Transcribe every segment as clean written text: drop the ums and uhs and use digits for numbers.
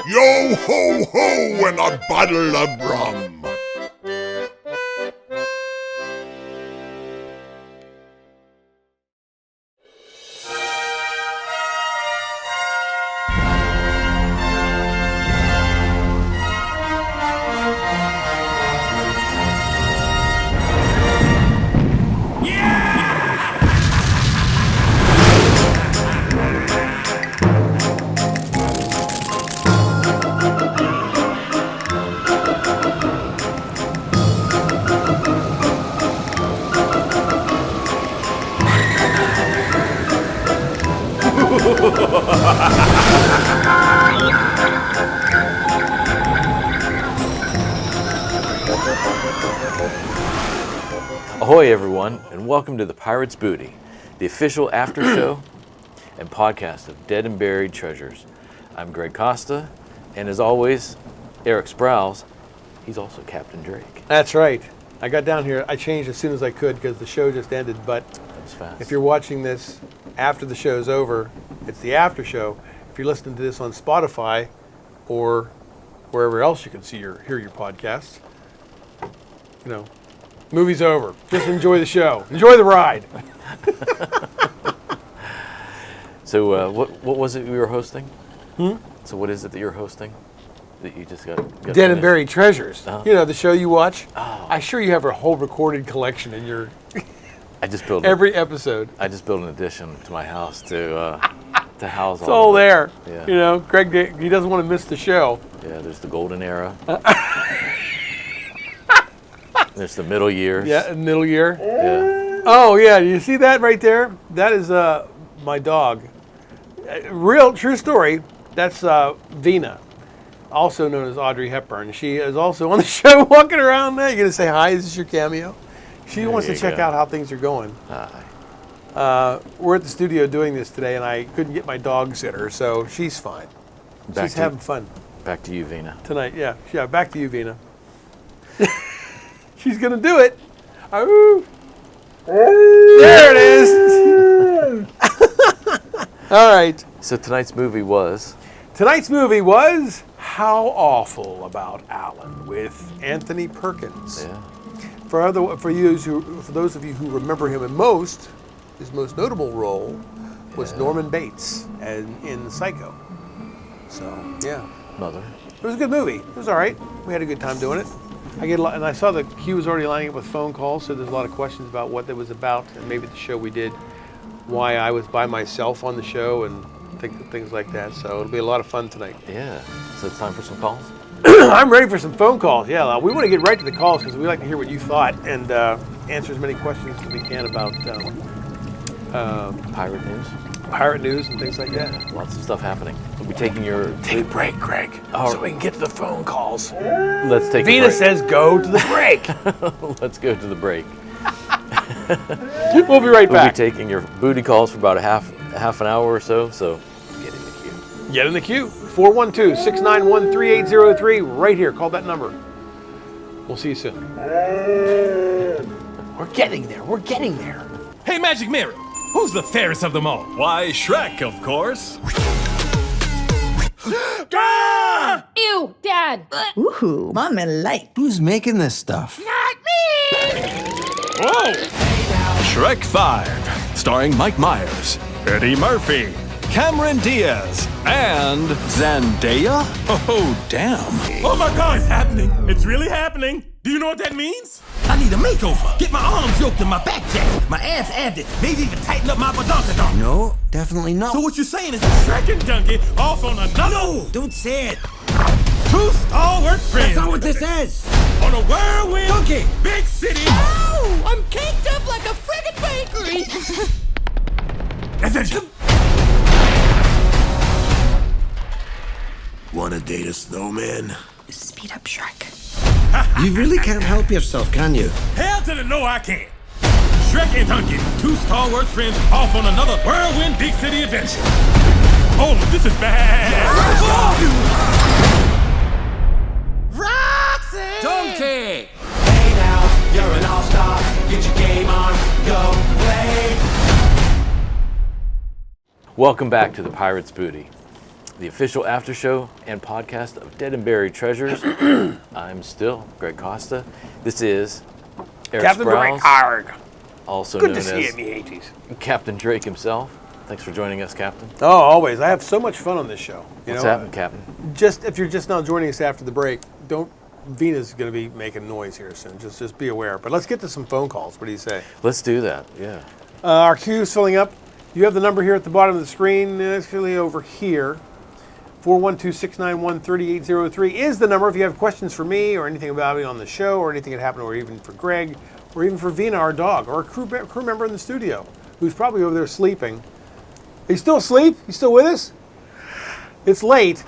Yo ho ho and a bottle of rum. Ahoy everyone, and welcome to the Pirate's Booty, the official after show and podcast of Dead and Buried Treasures. I'm Greg Costa, and as always, Eric Sprouse. He's also Captain Drake. That's right. I got down here, I changed as soon as I could because the show just ended, but That was fast. if you're watching this after the show's over, it's the after show. If you're listening to this on Spotify or wherever else you can hear your podcasts, you know, movie's over. Just enjoy the show. Enjoy the ride. So what was it you were hosting? So what is it that you're hosting that you just got Dead and finished? Buried Treasures. Uh-huh. You know, the show you watch. Oh. I'm sure you have a whole recorded collection in your I just built every episode. I just built an addition to my house to house It's all of it. there. Yeah. You know, Greg, he doesn't want to miss the show. Yeah, there's the golden era. There's the middle years. Yeah, middle year. Yeah. Oh, yeah. You see that right there? That is my dog. Real, true story. That's Vina, also known as Audrey Hepburn. She is also on the show walking around there. You going to say hi? Is this your cameo? She There wants to you check go. out how things are going. Hi. We're at the studio doing this today, and I couldn't get my dog sitter, so she's fine. She's having fun Back to you, Vina. tonight. Yeah. Back to you, Vina. She's going to do it. Oh. There it is. All right. So tonight's movie was Tonight's movie was How Awful About Allan with Anthony Perkins. yeah. For those of you who remember him his most notable role was Norman Bates in Psycho. So yeah, Mother. it was a good movie. It was all right. We had a good time doing it. And I saw the queue was already lining up with phone calls, so there's a lot of questions about what it was about, and maybe the show we did, why I was by myself on the show, and things like that. So it'll be a lot of fun tonight. Yeah. So it's time for some calls? I'm ready for some phone calls. Yeah, we want to get right to the calls because we like to hear what you thought and answer as many questions as we can about Pirate news. pirate news and things like that. Lots of stuff happening. We'll be taking your... Take a break, Greg, so we can get to the phone calls. Let's take Vina a break. says go to the break. Let's go to the break. We'll be right We'll be back. taking your booty calls for about a half an hour or so get in the queue. Get in the queue. 412-691-3803. Right here. Call that number. We'll see you soon. We're getting there. We're getting there. Hey, Magic Mirror, who's the fairest of them all? Why, Shrek, of course. Ah! Ew, Dad. Ooh, Mommy like. Who's making this stuff? Not me. Whoa! Shrek 5, starring Mike Myers, Eddie Murphy, Cameron Diaz, and Zendaya? Oh, damn. Oh my God, it's happening. It's really happening. Do you know what that means? I need a makeover. Get my arms yoked and my back jacked, my ass added, maybe even tighten up my badonkadonk. No, definitely not. So what you're saying is Shrek and Donkey off on another... No, don't say it. Two stalwart friends. That's not what this says. On a whirlwind... Donkey. Big city... Oh, I'm caked up like a friggin' bakery. Attention. Wanna date a snowman? Speed up, Shrek. You really can't help yourself, can you? Hell to the no, I can't. Shrek and Donkey, two stalwart friends off on another whirlwind big city adventure. Oh, this is bad. Roxy! Donkey! Hey now, you're an all-star. Get your game on, go play. Welcome back to the Pirate's Booty. the official after show and podcast of Dead and Buried Treasures. I'm still Greg Costa. This is Eric Captain Drake. Sprouse, Arg. also Good known to see you, as me 80s. Captain Drake himself. Thanks for joining us, Captain. Oh, always. I have so much fun on this show. What's happening, Captain? Just if you're just now joining us after the break, Vina's going to be making noise here soon. Just be aware. But let's get to some phone calls. What do you say? Let's do that. Yeah. Our queue's filling up. You have the number here at the bottom of the screen. Actually, over here. 412-691-3803 is the number if you have questions for me or anything about me on the show or anything that happened, or even for Greg, or even for Vina, our dog, or a crew member in the studio who's probably over there sleeping. Are you still asleep? You still with us? It's late.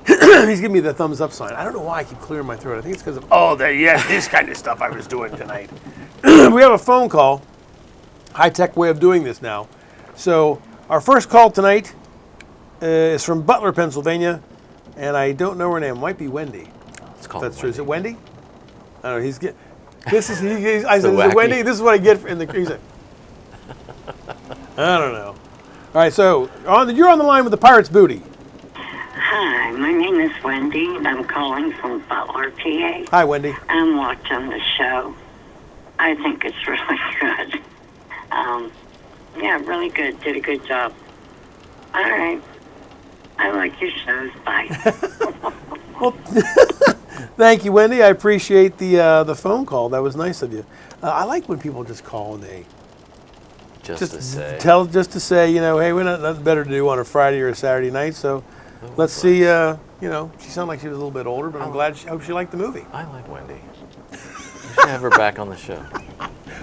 He's giving me the thumbs up sign. I don't know why I keep clearing my throat. I think it's because of, this kind of stuff I was doing tonight. We have a phone call. High-tech way of doing this now. So our first call tonight is from Butler, Pennsylvania, and I don't know her name. It might be Wendy. It's called That's true. Is it Wendy. Wendy? I don't know. I said, is wacky. it Wendy? This is what I get in the. He's like, I don't know. All right, so you're on the line with the Pirate's Booty. Hi, my name is Wendy, and I'm calling from Butler, PA. Hi, Wendy. I'm watching the show. I think it's really good. Yeah, really good. Did a good job. All right. I like your shows. Bye. Well, thank you, Wendy. I appreciate the phone call. That was nice of you. I like when people just call and they just to say, hey, we're nothing better to do on a Friday or a Saturday night, so let's see. She sounded like she was a little bit older, but I'm glad. I hope she liked the movie. I like Wendy. You should have her back on the show.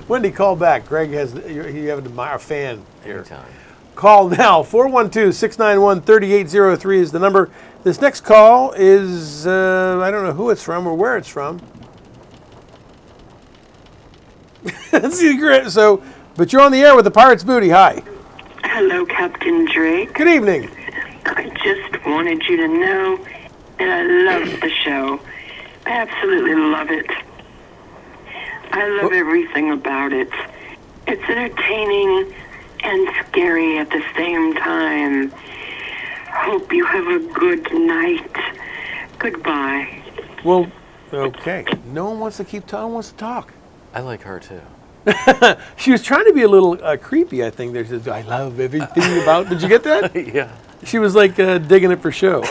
Wendy, call back. Greg you have a fan here. Anytime. Call now. 412-691-3803 is the number. This next call is, I don't know who it's from or where it's from. But you're on the air with the Pirate's Booty. Hi. Hello, Captain Drake. Good evening. I just wanted you to know that I love the show. I absolutely love it. I love everything about it. It's entertaining and scary at the same time. Hope you have a good night. Goodbye. Well, okay. No one wants to talk. I like her too. She was trying to be a little creepy, I think. There's I love everything about. Did you get that? Yeah. She was like digging it for show.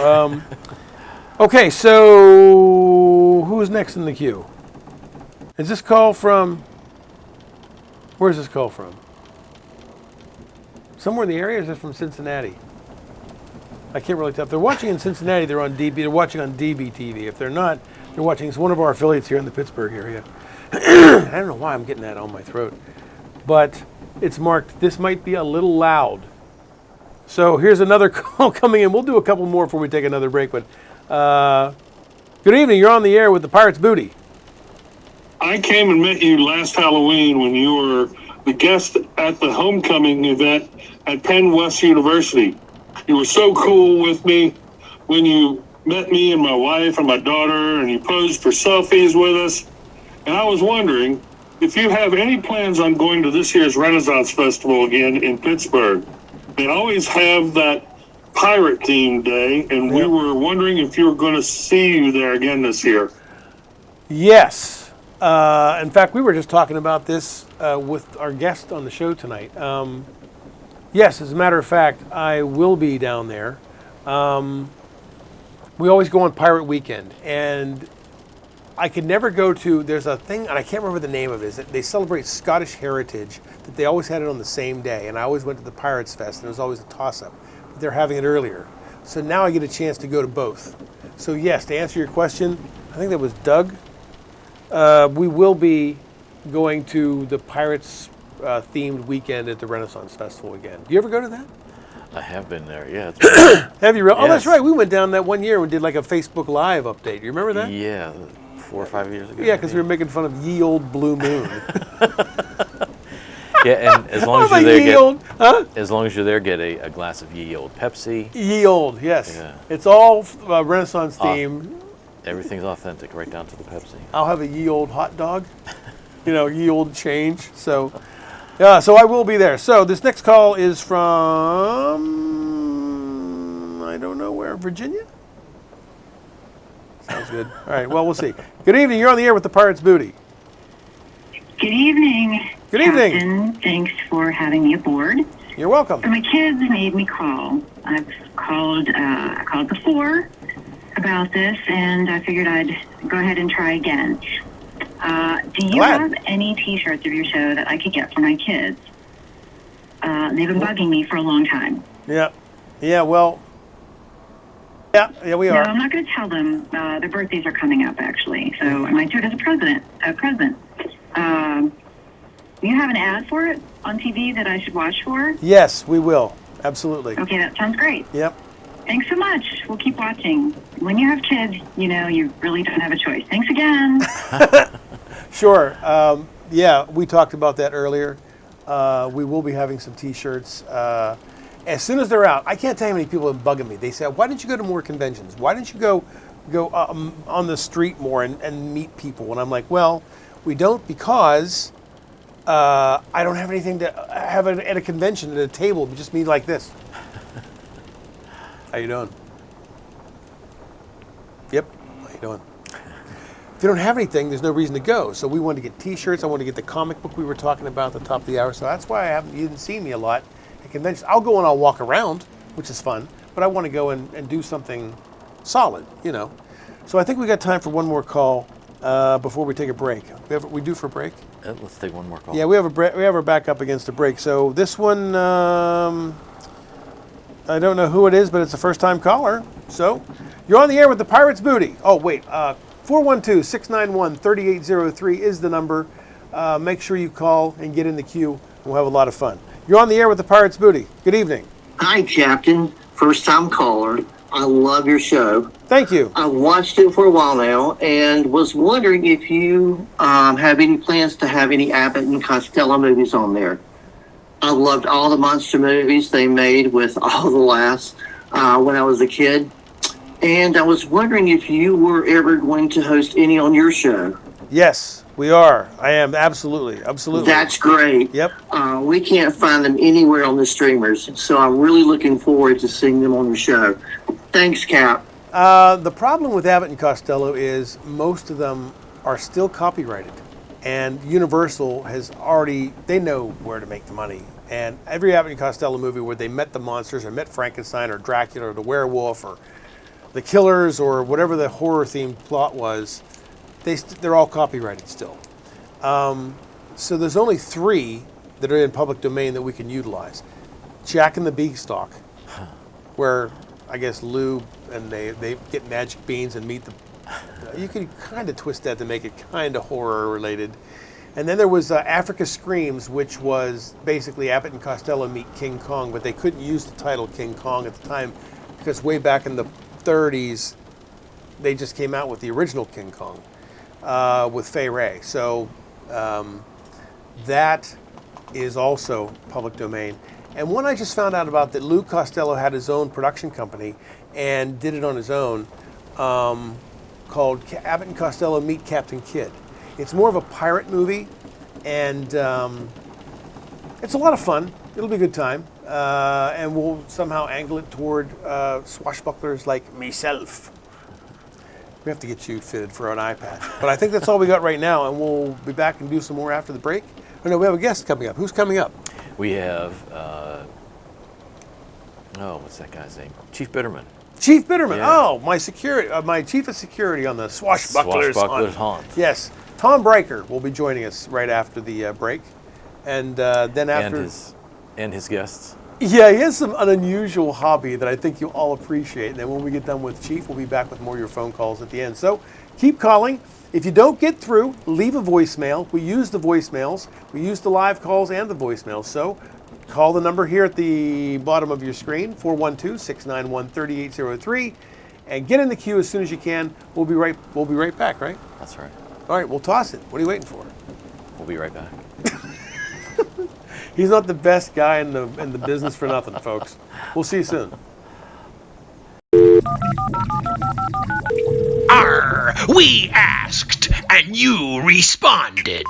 Okay, so who's next in the queue? Is this call from? Where's this call from? Somewhere in the area, or is it from Cincinnati? I can't really tell. If they're watching in Cincinnati, they're on DB. They're watching on DBTV. If they're not, they're watching. It's one of our affiliates here in the Pittsburgh area. I don't know why I'm getting that on my throat, but it's marked. This might be a little loud. So here's another call coming in. We'll do a couple more before we take another break. But good evening. You're on the air with the Pirate's Booty. I came and met you last Halloween when you were the guest at the homecoming event at Penn West University. You were so cool with me when you met me and my wife and my daughter, and you posed for selfies with us. And I was wondering if you have any plans on going to this year's Renaissance Festival again in Pittsburgh. They always have that pirate themed day, and we were wondering if you were going to see you there again this year. Yes. In fact, we were just talking about this with our guest on the show tonight. Yes, as a matter of fact, I will be down there. We always go on Pirate Weekend, and I could never go to, there's a thing, and I can't remember the name of it, is that they celebrate Scottish heritage, that they always had it on the same day, and I always went to the Pirates Fest, and it was always a toss-up. But they're having it earlier. So now I get a chance to go to both. So yes, to answer your question, I think that was Doug. We will be going to the Pirates themed weekend at the Renaissance Festival again. Do you ever go to that? I have been there, yeah. Have you? Oh, Yes. that's right. We went down that one year and did like a Facebook Live update. You remember that? Yeah, 4 or 5 years ago. Yeah, because we were making fun of Ye Old Blue Moon. Yeah, and as long as you're there, as long as you're there, get a glass of Ye Old Pepsi. Ye Old, yes. Yeah. It's all Renaissance themed. Everything's authentic, right down to the Pepsi. I'll have a Ye Old hot dog. Ye Old change. So, yeah, so I will be there. So this next call is from, I I don't know where. Virginia? Sounds good. All right, well, we'll see. Good evening. You're on the air with the Pirates Booty. Good evening. Good evening. Captain, thanks for having me aboard. You're welcome. So my kids made me call. I've called, I called before about this, and I figured I'd go ahead and try again. Do you have any T-shirts of your show that I could get for my kids? They've been bugging me for a long time. Yeah. Yeah, well, yeah, we are. No, I'm not going to tell them. Their birthdays are coming up, actually. So I might do it as a present. You have an ad for it on TV that I should watch for? Yes, we will. Absolutely. Okay, that sounds great. Yep. Thanks so much. We'll keep watching. When you have kids, you know, you really don't have a choice. Thanks again. Sure. Yeah, we talked about that earlier. We will be having some T-shirts. As soon as they're out, I can't tell you how many people have been bugging me. They say, why didn't you go to more conventions? Why didn't you go on the street more and meet people? And I'm like, well, we don't because I don't have anything to have at a convention at a table. Just me like this. How you doing? Yep. How you doing? If you don't have anything, there's no reason to go. So we wanted to get T-shirts. I wanted to get the comic book we were talking about at the top of the hour. So that's why you didn't see me a lot at conventions. I'll go and I'll walk around, which is fun. But I want to go and do something solid, you know. So I think we got time for one more call before we take a break. We due for a break? Let's take one more call. Yeah, we have our back up against a break. So this one, I don't know who it is, but it's a first-time caller. So you're on the air with the Pirates Booty. Oh, wait. 412-691-3803 is the number. Make sure you call and get in the queue. We'll have a lot of fun. You're on the air with the Pirates Booty. Good evening. Hi, Captain. First-time caller. I love your show. Thank you. I've watched it for a while now and was wondering if you have any plans to have any Abbott and Costello movies on there. I loved all the monster movies they made with all the laughs when I was a kid. And I was wondering if you were ever going to host any on your show. Yes, we are. I am. Absolutely. That's great. Yep. We can't find them anywhere on the streamers, so I'm really looking forward to seeing them on your show. Thanks, Cap. The problem with Abbott and Costello is most of them are still copyrighted. And Universal has already, they know where to make the money. And every Abbott and Costello movie where they met the monsters or met Frankenstein or Dracula or the werewolf or the killers or whatever the horror-themed plot was, they're all copyrighted still. So there's only 3 that are in public domain that we can utilize. Jack and the Beanstalk, where I guess Lou and they get magic beans and meet the... You can kind of twist that to make it kind of horror-related. And then there was Africa Screams, which was basically Abbott and Costello meet King Kong, but they couldn't use the title King Kong at the time because way back in the 30s, they just came out with the original King Kong with Fay Wray. So that is also public domain. And one I just found out about that Lou Costello had his own production company and did it on his own called Abbott and Costello Meet Captain Kidd. It's more of a pirate movie, and it's a lot of fun. It'll be a good time. And we'll somehow angle it toward swashbucklers like myself. We have to get you fitted for an iPad. But I think that's all we got right now, and we'll be back and do some more after the break. Oh, no, we have a guest coming up. Who's coming up? We have, what's that guy's name? Chief Bitterman. Chief Bitterman. Yeah. Oh, my security, my chief of security on the Swashbucklers Haunt. Yes. Tom Bryker will be joining us right after the break. And then after... And his guests. Yeah, he has an unusual hobby that I think you'll all appreciate. And then when we get done with Chief, we'll be back with more of your phone calls at the end. So keep calling. If you don't get through, leave a voicemail. We use the voicemails. We use the live calls and the voicemails. So call the number here at the bottom of your screen, 412-691-3803, and get in the queue as soon as you can. We'll be right back, right? That's right. All right, we'll toss it. What are you waiting for? We'll be right back. He's not the best guy in the business for nothing, folks. We'll see you soon. Arr, we asked, and you responded.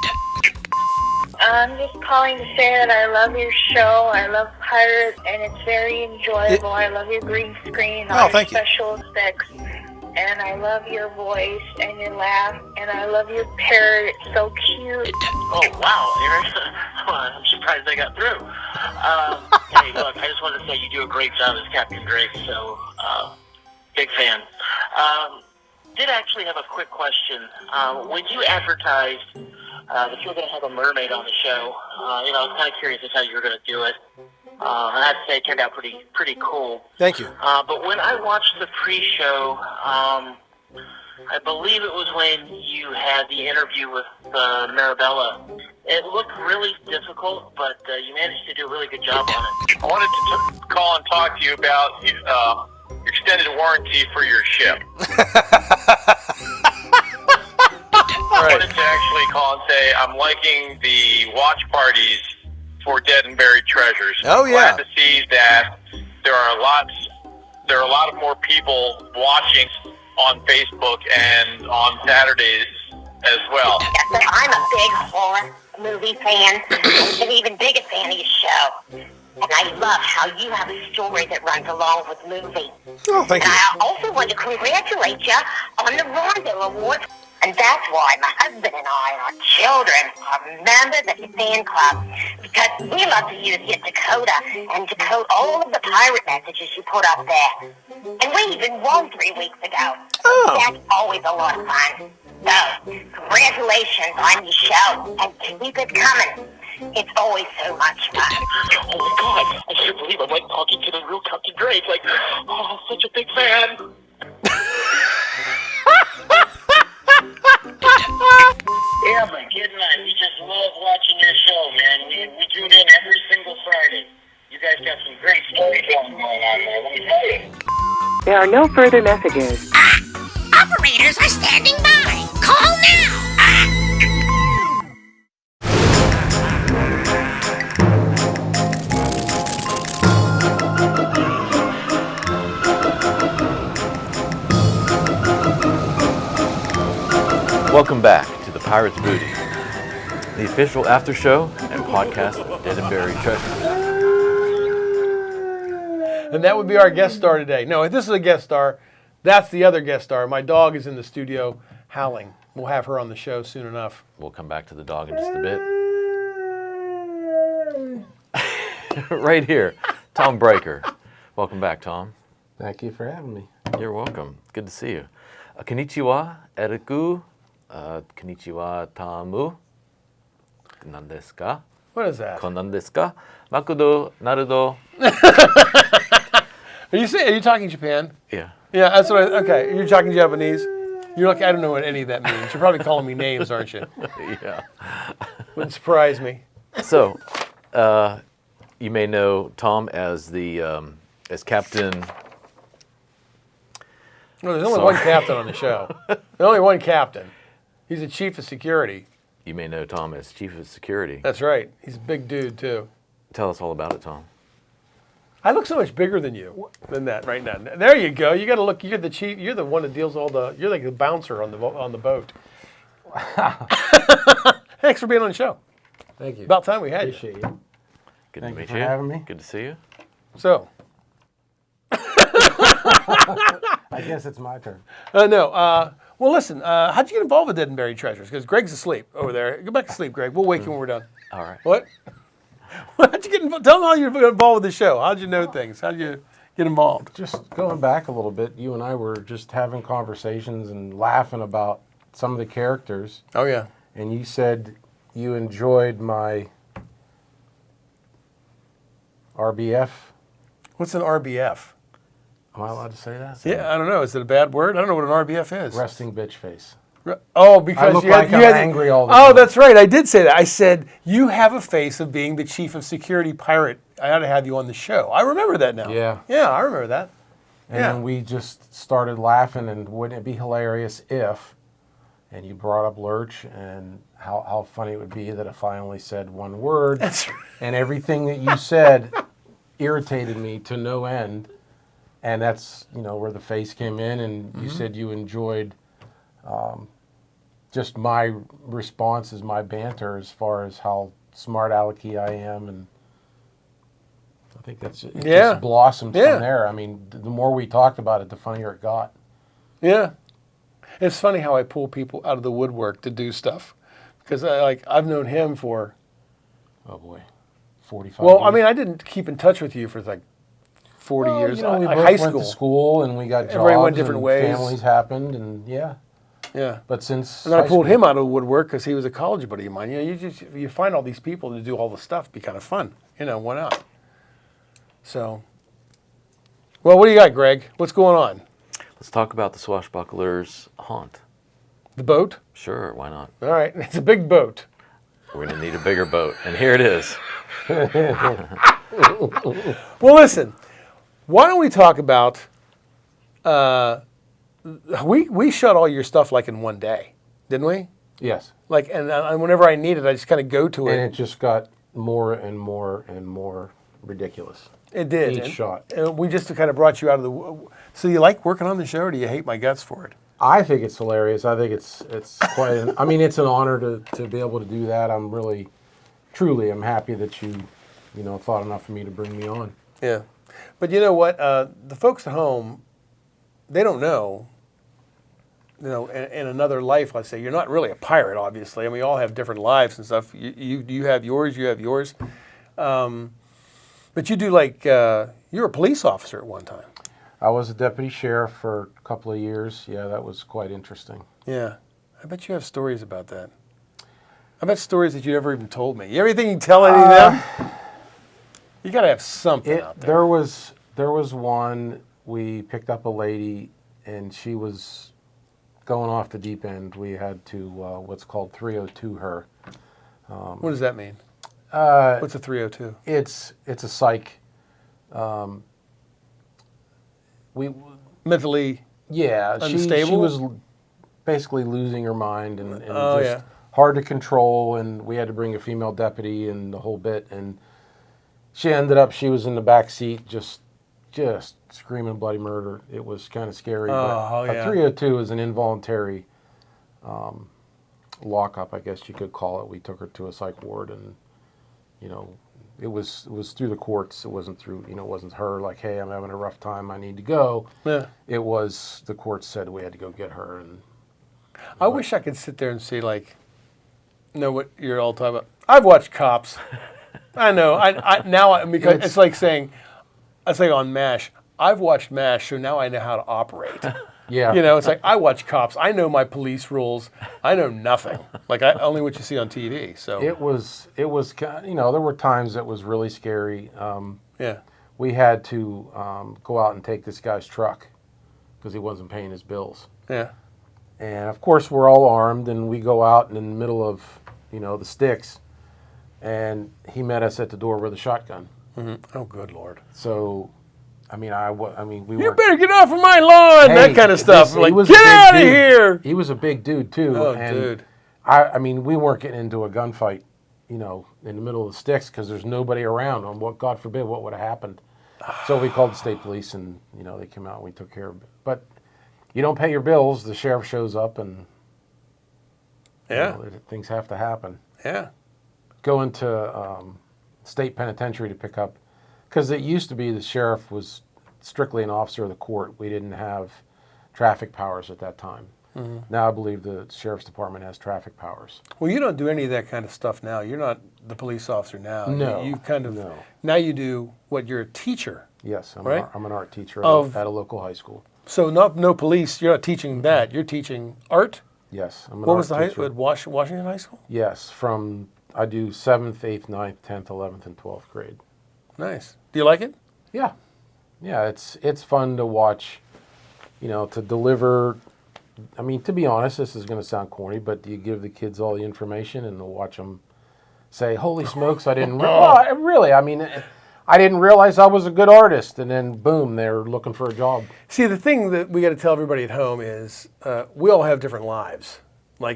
I'm just calling to say that I love your show. I love Pirates, and it's very enjoyable. I love your green screen, all your special effects, and I love your voice and your laugh, and I love your parrot. It's so cute. Oh, wow, Aaron. I'm surprised I got through. Hey, look, I just wanted to say you do a great job as Captain Drake, so big fan. Did actually have a quick question. When you advertised that you were going to have a mermaid on the show, I was kind of curious as how you were going to do it. I have to say it turned out pretty cool. Thank you. But when I watched the pre-show, I believe it was when you had the interview with Marabella. It looked really difficult, but you managed to do a really good job on it. I wanted to call and talk to you about extended warranty for your ship. I wanted to actually call and say I'm liking the watch parties for Dead and Buried Treasures. Oh, yeah. Glad to see that there are a lot of more people watching on Facebook and on Saturdays as well. So I'm a big horror movie fan, and an even bigger fan of your show. And I love how you have a story that runs along with the movie. Oh, thank you. I also want to congratulate you on the Rondo Award. And that's why my husband and I and our children are members of the fan club, because we love to use your decoder and decode all of the pirate messages you put up there. And we even won 3 weeks ago. Oh. That's always a lot of fun. So, congratulations on your show, and keep it coming. It's always so much fun. Oh my God, I can't believe I'm like talking to the real Captain Drake. Like, oh, such a big fan. Yeah, my kid and I, we just love watching your show, man. We tune in every single Friday. You guys got some great storytelling going on there, let me tell you. There are no further messages. Operators are standing by. Call now. Welcome back to the Pirates Booty, the official after show and podcast of Dead and Buried Treasures. And that would be our guest star today. No, if this is a guest star, that's the other guest star. My dog is in the studio howling. We'll have her on the show soon enough. We'll come back to the dog in just a bit. Right here, Tom Bryker. Welcome back, Tom. Thank you for having me. You're welcome. Good to see you. Konnichiwa, Eriku. Konnichiwa, Tamu. Nan desu ka? What is that? Konan desu ka? Makudo, narudo. Are you talking Japan? Yeah. Yeah, that's what okay. You're talking Japanese? You're like, I don't know what any of that means. You're probably calling me names, aren't you? Yeah. Wouldn't surprise me. So, you may know Tom as as Captain. No, there's only one captain on the show. There's only one captain. He's the chief of security. You may know Tom as Chief of Security. That's right. He's a big dude, too. Tell us all about it, Tom. I look so much bigger than you, than that right now. There you go. You got to look. You're the chief. You're the one that deals all the. You're like the bouncer on the boat. Thanks for being on the show. Thank you. About time we had Appreciate you. Good Thank to meet you for having me. Good to see you. So. I guess it's my turn. No. Well, listen. How'd you get involved with Dead and Buried Treasures? Because Greg's asleep over there. Go back to sleep, Greg. We'll wake you when we're done. All right. What? How'd you get involved? Tell them how you got involved with the show. How'd you know things? How'd you get involved? Just going back a little bit, you and I were just having conversations and laughing about some of the characters. Oh, yeah. And you said you enjoyed my RBF. What's an RBF? Am I allowed to say that? Yeah, I don't know. Is it a bad word? I don't know what an RBF is. Resting bitch face. Oh, because I look like I'm angry all the time. time. Oh, that's right. I did say that. I said, you have a face of being the chief of security pirate. I ought to have you on the show. I remember that now. Yeah. Yeah, I remember that. And then we just started laughing, and wouldn't it be hilarious if, and you brought up Lurch, and how funny it would be that if I only said one word, that's right. And everything that you said irritated me to no end. And that's, where the face came in, and you said you enjoyed just my responses, my banter, as far as how smart alecky I am, and I think it just blossomed from there. I mean, the more we talked about it, the funnier it got. Yeah. It's funny how I pull people out of the woodwork to do stuff. Because I've known him for... Oh, boy. 45 Well, years. I mean, I didn't keep in touch with you for like 40 years. You know, we both high went to school, and we got jobs, everybody went different and ways. families happened, and yeah. But since and then I pulled him out of the woodwork because he was a college buddy of mine. You know, you find all these people to do all the stuff, be kind of fun. You know, why not? So, well, what do you got, Greg? What's going on? Let's talk about the Swashbucklers' haunt. The boat? Sure, why not? All right, it's a big boat. We're going to need a bigger boat, and here it is. Well, listen, why don't we talk about, we shot all your stuff like in one day, didn't we? Yes. Like, and whenever I need it, I just kind of go to it. And it just got more and more and more ridiculous. It did. Each shot. And we just kind of brought you out of the... So you like working on the show, or do you hate my guts for it? I think it's hilarious. I think it's quite... I mean, it's an honor to be able to do that. I'm really, truly, I'm happy that you thought enough of me to bring me on. Yeah. But you know what? The folks at home, they don't know, in another life, let's say, you're not really a pirate, obviously. I mean, we all have different lives and stuff. You have yours, you have yours. But you do you're a police officer at one time. I was a deputy sheriff for a couple of years. Yeah, that was quite interesting. Yeah. I bet you have stories about that. I bet stories that you never even told me. Everything you tell any of them, you got to have something out there. There was one, we picked up a lady, and she was going off the deep end. We had to, what's called 302 her. What does that mean? What's a 302? It's a psych. Mentally unstable? She was basically losing her mind and just hard to control, and we had to bring a female deputy and the whole bit, and she was in the back seat just screaming bloody murder. It was kind of scary. A 302 is an involuntary lockup, I guess you could call it. We took her to a psych ward, and it was through the courts. It wasn't through, it wasn't her like, hey, I'm having a rough time, I need to go. Yeah. It was the courts said we had to go get her. And I wish I could sit there and say, know what you're all talking about. I've watched Cops. I know. Because it's like saying, on MASH, I've watched MASH, so now I know how to operate. Yeah. It's like, I watch Cops. I know my police rules. I know nothing. Only what you see on TV. So it was, there were times that was really scary. Yeah. We had to go out and take this guy's truck because he wasn't paying his bills. Yeah. And of course we're all armed, and we go out and in the middle of, the sticks, and he met us at the door with a shotgun. Mm-hmm. Oh, good Lord. So, we you better get off of my lawn, that kind of stuff. Get out of here. He was a big dude, too. Oh, and dude. We weren't getting into a gunfight, in the middle of the sticks because there's nobody around. And God forbid, what would have happened? So we called the state police, and, they came out and we took care of it. But you don't pay your bills, the sheriff shows up, and things have to happen. Yeah. Going to state penitentiary to pick up, because it used to be the sheriff was strictly an officer of the court. We didn't have traffic powers at that time. Mm-hmm. Now I believe the sheriff's department has traffic powers. Well, you don't do any of that kind of stuff now. You're not the police officer now. No. You kind of, now you do you're a teacher. Yes, I'm an art teacher at a local high school. So no police, you're not teaching that. You're teaching art? Yes, I'm an What art was the teacher. at Washington High School? Yes, I do 7th, 8th, 9th, 10th, 11th, and 12th grade. Nice. Do you like it? Yeah. Yeah, it's fun to watch, to deliver. To be honest, this is going to sound corny, but do you give the kids all the information and to watch them say, holy smokes, I didn't I didn't realize I was a good artist, and then boom, they're looking for a job. See, the thing that we got to tell everybody at home is we all have different lives.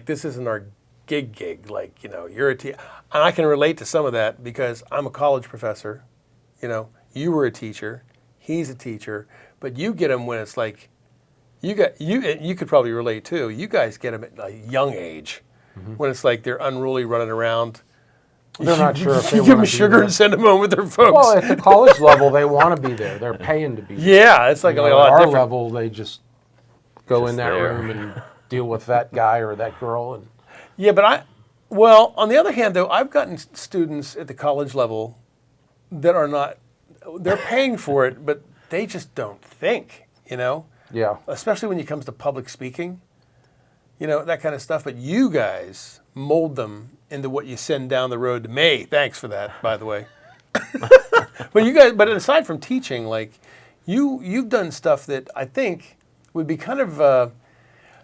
This isn't our gig. You're a teacher. And I can relate to some of that because I'm a college professor. You were a teacher. He's a teacher. But you get them when it's you could probably relate too. You guys get them at a young age when it's they're unruly running around, They're not sure if they you give them want to sugar there. and send them home with their folks. Well, at the college level, they want to be there. They're paying to be there. Yeah, it's like a lot at our different. level, they just go in that there. room and deal with that guy or that girl. And Yeah, but well, on the other hand, though, I've gotten students at the college level that are not, they're paying for it, but they just don't think, Yeah. Especially when it comes to public speaking, that kind of stuff. But you guys mold them into what you send down the road to me. Thanks for that, by the way. But aside from teaching, like, you've done stuff that I think would be kind of,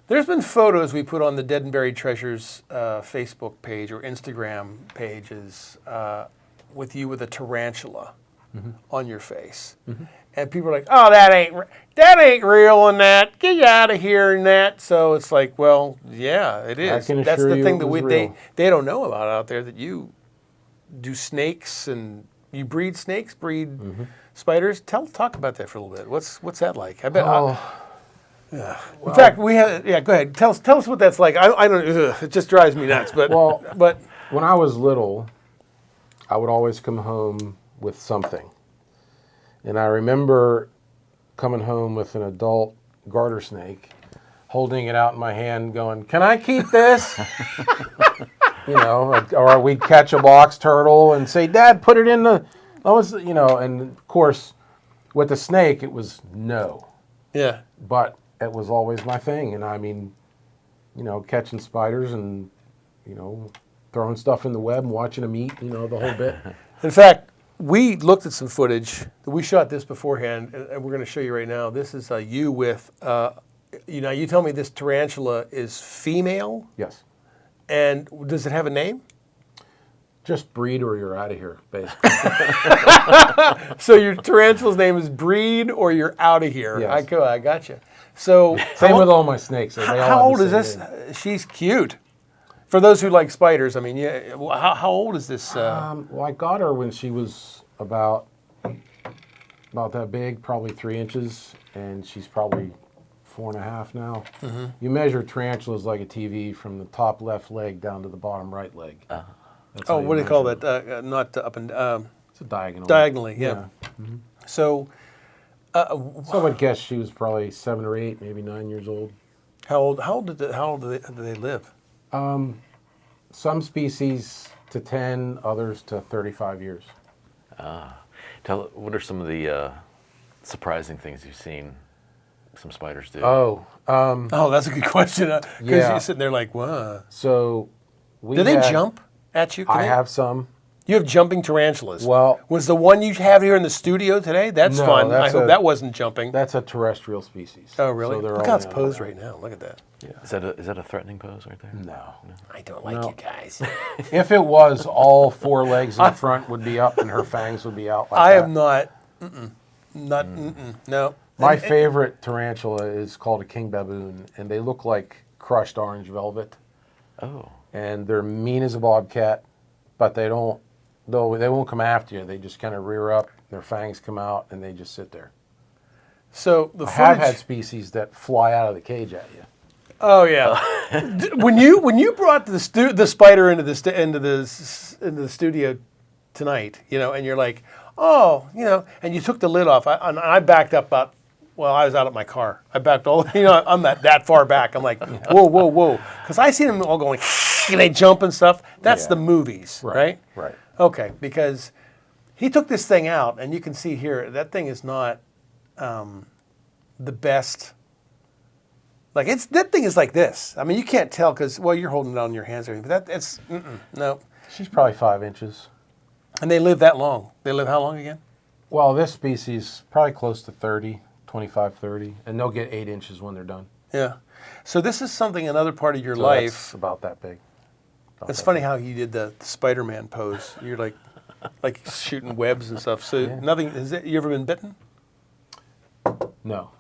there's been photos we put on the Dead and Buried Treasures Facebook page or Instagram pages with you with a tarantula on your face. And people are like, oh, that ain't real and that. Get out of here and that. So it's like, well, yeah, it is. I can That's assure the you thing it that was real. they don't know about out there, that you do snakes and you breed snakes, breed spiders. Talk about that for a little bit. What's that like? I bet. Yeah. In fact, we have. Yeah, go ahead. Tell us what that's like. I don't. It just drives me nuts. But but when I was little, I would always come home with something, and I remember coming home with an adult garter snake, holding it out in my hand, going, "Can I keep this?" Or we'd catch a box turtle and say, "Dad, put it in the." And of course, with the snake, it was no. Yeah. But it was always my thing, and I mean, catching spiders and throwing stuff in the web and watching them eat, the whole bit. In fact, we looked at some footage. We shot this beforehand, and we're going to show you right now. This is you with, you tell me this tarantula is female? Yes. And does it have a name? Just breed or you're out of here, basically. So your tarantula's name is breed or you're out of here. Yes. I got you. So same with all my snakes. How old is this? She's cute. For those who like spiders, I mean, yeah. How old is this? Well, I got her when she was about that big, probably 3 inches, and she's probably 4.5 now. You measure tarantulas like a TV from the top left leg down to the bottom right leg. Oh, what do they call that? Not up and. It's a diagonal. Diagonally, yeah. So. I would guess she was probably 7 or 8, maybe 9 years old. How old do they live? Some species to 10, others to 35 years. What are some of the surprising things you've seen some spiders do? That's a good question. Because you're sitting there like, what? So, do they jump at you? I have some. You have jumping tarantulas. Well, was the one you have here in the studio today? That's fun. I hope that wasn't jumping. That's a terrestrial species. Oh, really? So Look how it's posed right now. Look at that. Yeah. Is that a threatening pose right there? No. I don't like you guys. If it was, all 4 legs in the front would be up and her fangs would be out like I that. am not. No. My favorite tarantula is called a king baboon, and they look like crushed orange velvet. Oh. And they're mean as a bobcat, but they won't come after you. They just kind of rear up, their fangs come out, and they just sit there. So I have had species that fly out of the cage at you. Oh yeah. when you brought the spider into the studio tonight, and you're like, and you took the lid off. I backed up about. Well, I was out of my car. I backed I'm that far back. I'm like, whoa. Because I see them all going, and they jump and stuff. That's the movies, right? Right. Okay, because he took this thing out, and you can see here, that thing is not the best. Like, that thing is like this. I mean, you can't tell because, you're holding it on your hands or anything, but no. She's probably 5 inches. And they live that long. They live how long again? Well, this species, probably close to 30. 25, 30, and they'll get 8 inches when they're done. Yeah. So this is another part of your So life. That's about that big. It's funny how you did the Spider-Man pose. You're like shooting webs and stuff. So nothing. You ever been bitten? No.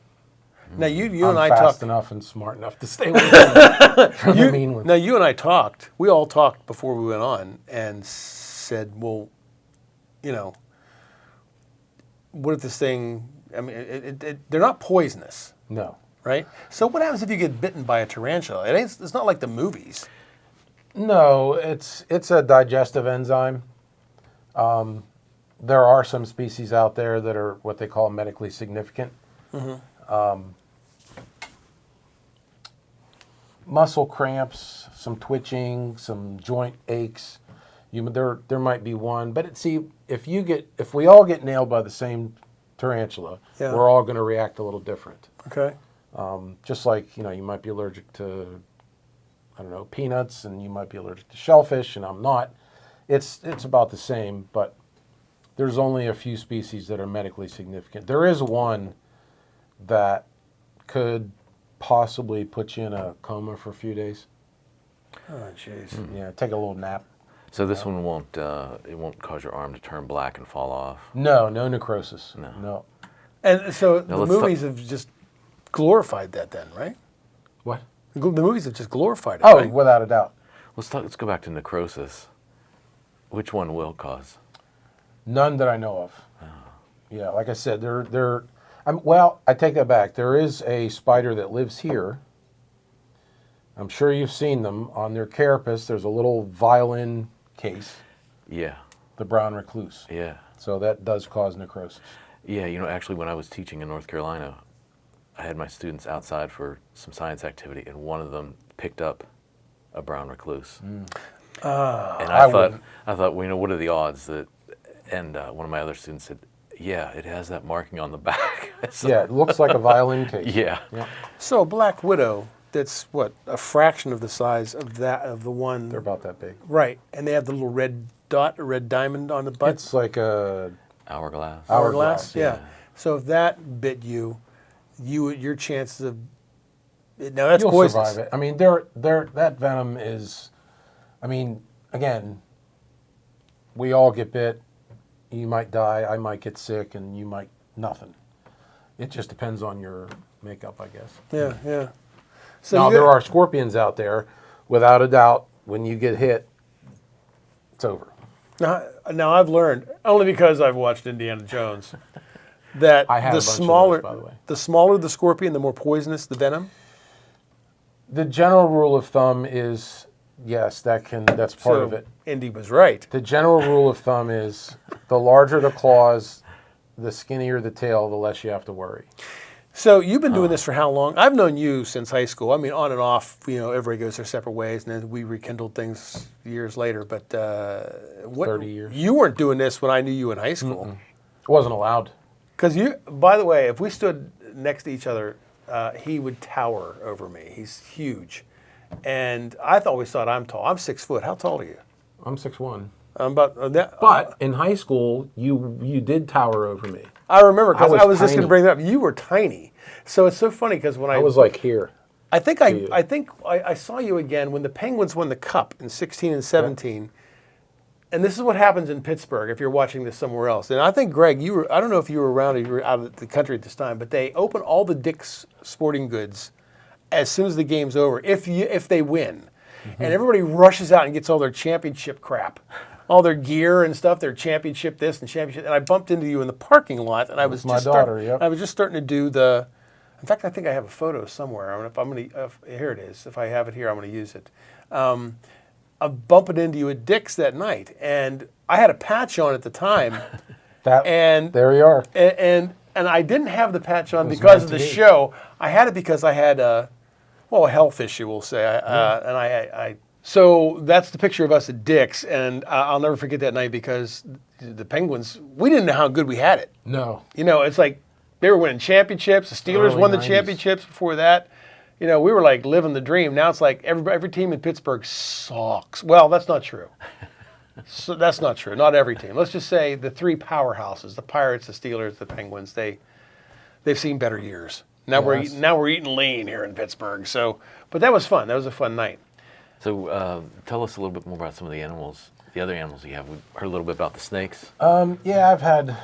Now you I'm and I fast talked enough and smart enough to stay away from the mean ones. Now you and I talked. We all talked before we went on and said, well, what if this thing? I mean, they're not poisonous. No. Right? So what happens if you get bitten by a tarantula? It's not like the movies. No, it's a digestive enzyme. There are some species out there that are what they call medically significant. Muscle cramps, some twitching, some joint aches. There might be one, but if we all get nailed by the same tarantula, we're all going to react a little different. Okay. Just like you might be allergic to, I don't know, peanuts, and you might be allergic to shellfish, and I'm not. It's about the same, but there's only a few species that are medically significant. There is one that could possibly put you in a coma for a few days. Oh, jeez. Yeah, take a little nap. So this one won't cause your arm to turn black and fall off? No necrosis. No. And so the movies have just glorified that then, right? What? The movies have just glorified it, Oh, right? without a doubt. Let's go back to necrosis. Which one will cause? None that I know of. Yeah, like I said, well, I take that back. There is a spider that lives here. I'm sure you've seen them. On their carapace, there's a little violin case. Yeah. The brown recluse. Yeah. So that does cause necrosis. Yeah, actually when I was teaching in North Carolina, I had my students outside for some science activity, and one of them picked up a brown recluse. And I thought, well, what are the odds that, and one of my other students said, yeah, it has that marking on the back. So, yeah, it looks like a violin case. Yeah. So a black widow, that's what, a fraction of the size of the one. They're about that big. Right, and they have the little red dot, a red diamond on the butt. It's like a hourglass. Hourglass, yeah. So if that bit you, your chances of now that's You'll poisonous. survive it. I mean, that venom is. I mean, again, we all get bit. You might die. I might get sick, and you might nothing. It just depends on your makeup, I guess. Yeah. So now there are scorpions out there, without a doubt. When you get hit, it's over. Now I've learned, only because I've watched Indiana Jones, that the smaller the scorpion, the more poisonous the venom. The general rule of thumb is yes, that's part of it. Indy was right. The general rule of thumb is the larger the claws, the skinnier the tail, the less you have to worry. So you've been doing this for how long? I've known you since high school. I mean, on and off, everybody goes their separate ways, and then we rekindled things years later. But 30 years. You weren't doing this when I knew you in high school. It wasn't allowed. Because by the way, if we stood next to each other, he would tower over me. He's huge. And I always thought I'm tall. I'm 6 foot. How tall are you? I'm 6'1". But in high school, you did tower over me. I remember because I was just going to tiny. bring that up. You were tiny, so it's so funny because when I was like here. I think I saw you again when the Penguins won the Cup in 16 and 17. Yeah. And this is what happens in Pittsburgh if you're watching this somewhere else. And I think, Greg, I don't know if you were around or you were out of the country at this time, but they open all the Dick's Sporting Goods as soon as the game's over, if they win. And everybody rushes out and gets all their championship crap, all their gear and stuff, their championship this and championship. And I bumped into you in the parking lot, and I was just starting to do the. In fact, I think I have a photo somewhere. Here it is. If I have it here, I'm going to use it. I'm bumping into you at Dick's that night, and I had a patch on at the time. There you are. And I didn't have the patch on because of the show. I had it because I had a health issue, we'll say. So that's the picture of us at Dick's, and I'll never forget that night because the Penguins, we didn't know how good we had it. No. It's like they were winning championships. The Steelers won the championships before that. We were like living the dream. Now it's like every team in Pittsburgh sucks. Well, that's not true. So that's not true. Not every team. Let's just say the three powerhouses: the Pirates, the Steelers, the Penguins. They've seen better years. Now we're eating lean here in Pittsburgh. So, but that was fun. That was a fun night. So tell us a little bit more about some of the animals, the other animals you have. We heard a little bit about the snakes. Yeah, I've had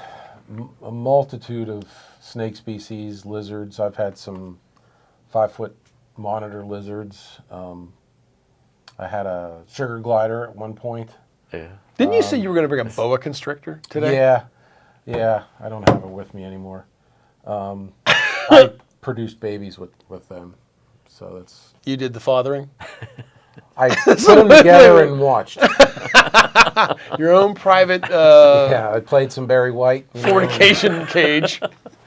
a multitude of snake species, lizards. I've had some 5-foot monitor lizards. I had a sugar glider at one point. Yeah. Didn't you say you were going to bring a boa constrictor today? Yeah. I don't have it with me anymore. I produced babies with them, so that's. You did the fathering. I put them together and watched. Your own private. Yeah, I played some Barry White. Fornication cage.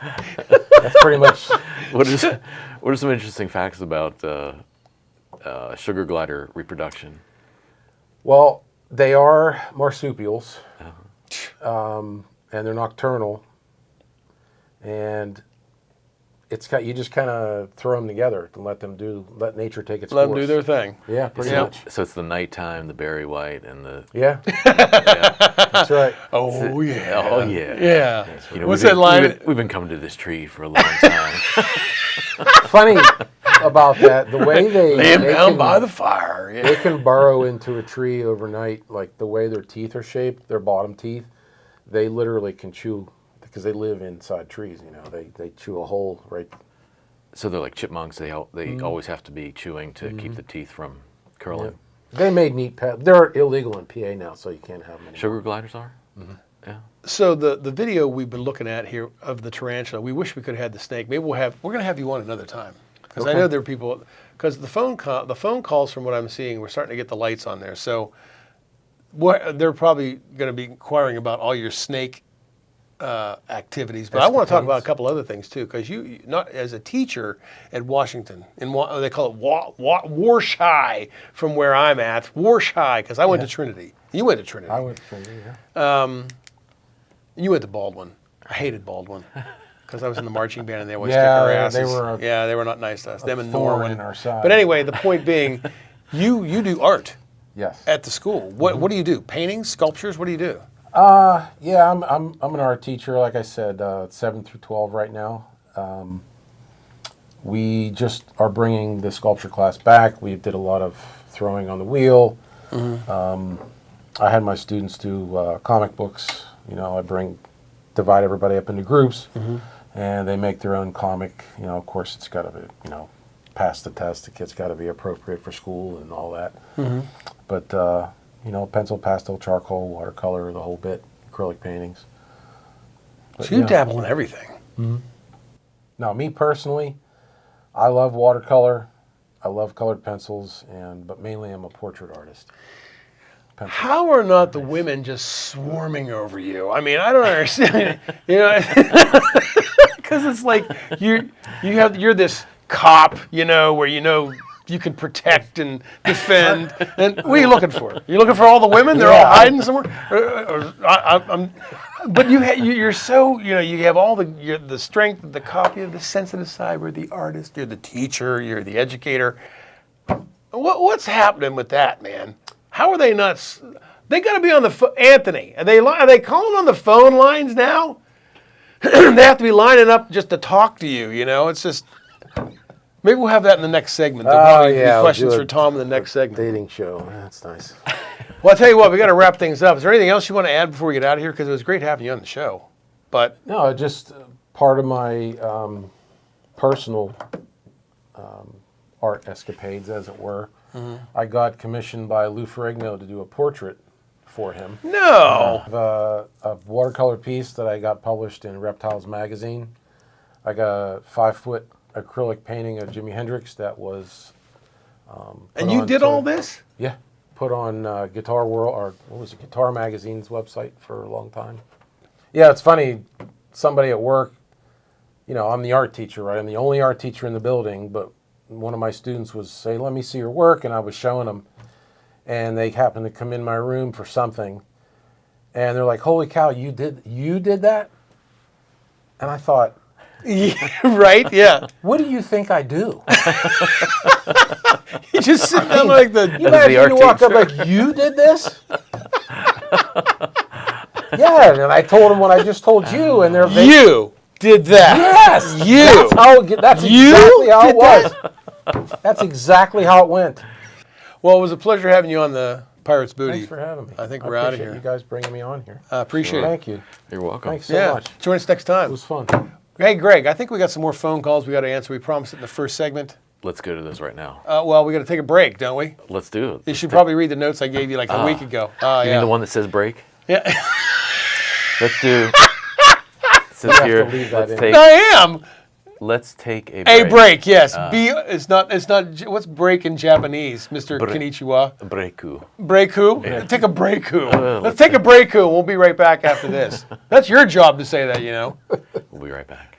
That's pretty much. What are some interesting facts about sugar glider reproduction? Well, they are marsupials, and they're nocturnal, and you just kind of throw them together and let nature take its course. Let them do their thing. Yeah, pretty much. So it's the nighttime, the Barry White, and the yeah. That's right. Oh yeah. Oh yeah. Yeah. You know, What's that line? We've been coming to this tree for a long time. Funny about that, the way they lay them down can, by the fire. Yeah. They can burrow into a tree overnight, like the way their teeth are shaped, their bottom teeth. They literally can chew because they live inside trees. You know, they chew a hole right. So they're like chipmunks. They always have to be chewing to keep the teeth from curling. Yeah. They made neat pets. They're illegal in PA now, so you can't have them anymore. Sugar gliders are. Mm-hmm. Yeah. So the video we've been looking at here of the tarantula, we wish we could have had the snake. Maybe we're going to have you on another time because I know there are people because the phone calls from what I'm seeing, we're starting to get the lights on there. So they're probably going to be inquiring about all your snake activities, but I want to talk about a couple other things too, because you not as a teacher at Washington, they call it Warshai from where I'm at, Warshai, because I went to Trinity. You went to Trinity. I went to Trinity. Yeah. You went to Baldwin. I hated Baldwin because I was in the marching band and they always kick our asses. They were not nice to us. Them and Norman. In our side. But anyway, the point being, you do art. Yes. At the school. What do you do? Paintings, sculptures? What do you do? Yeah, I'm an art teacher, like I said, 7 through 12 right now. We just are bringing the sculpture class back. We did a lot of throwing on the wheel. Mm-hmm. I had my students do comic books. You know, divide everybody up into groups, and they make their own comic. You know, of course, it's got to be, pass the test. The kid's got to be appropriate for school and all that. Mm-hmm. But pencil, pastel, charcoal, watercolor, the whole bit, acrylic paintings. But, so you dabble in everything. Mm-hmm. Now, me personally, I love watercolor. I love colored pencils, but mainly I'm a portrait artist. How are not the women just swarming over you? I mean, I don't understand. Because it's like you're this cop, where you can protect and defend. And what are you looking for? You looking for all the women? They're all hiding somewhere. But you're so you have all the strength of the cop. You have the sensitive side. You're the artist. You're the teacher. You're the educator. What's happening with that, man? How are they not? They got to be on the Anthony. Are they calling on the phone lines now? They have to be lining up just to talk to you. It's just. Maybe we'll have that in the next segment. There'll probably be questions for Tom in the next segment. Dating show. That's nice. Well, I'll tell you what. We got to wrap things up. Is there anything else you want to add before we get out of here? Because it was great having you on the show. But no, just part of my personal art escapades, as it were. Mm-hmm. I got commissioned by Lou Ferrigno to do a portrait for him. No! A watercolor piece that I got published in Reptiles magazine. I got a 5-foot acrylic painting of Jimi Hendrix that was. And you did all this? Yeah, put on Guitar World, or what was it, Guitar Magazine's website for a long time. Yeah, it's funny. Somebody at work, I'm the art teacher, right? I'm the only art teacher in the building, but one of my students was saying, "Let me see your work," and I was showing them, and they happened to come in my room for something, and they're like, "Holy cow, you did that?" And I thought, right? Yeah. What do you think I do? You just sit down like the. You imagine you walk up like, "You did this?" Yeah, and I told them what I just told you, and you did that. Yes, you. That's exactly how it was. That's exactly how it went. Well, it was a pleasure having you on the Pirates Booty. Thanks for having me. I think we're out of here. You guys bringing me on here. I appreciate it. Thank you. You're welcome. Thanks so much. Join us next time. It was fun. Hey, Greg, I think we got some more phone calls we got to answer. We promised it in the first segment. Let's go to this right now. Well, we got to take a break, don't we? Let's do it. You should probably read the notes I gave you like a week ago. You mean the one that says break? Yeah. Let's do. Since here, let's take. I am. Let's take a A break. break, yes. It's not. What's break in Japanese, Mr. Konnichiwa? Breaku. Breaku? Yeah. Take a breaku. Let's take a breaku, and we'll be right back after this. That's your job to say that, you know. We'll be right back.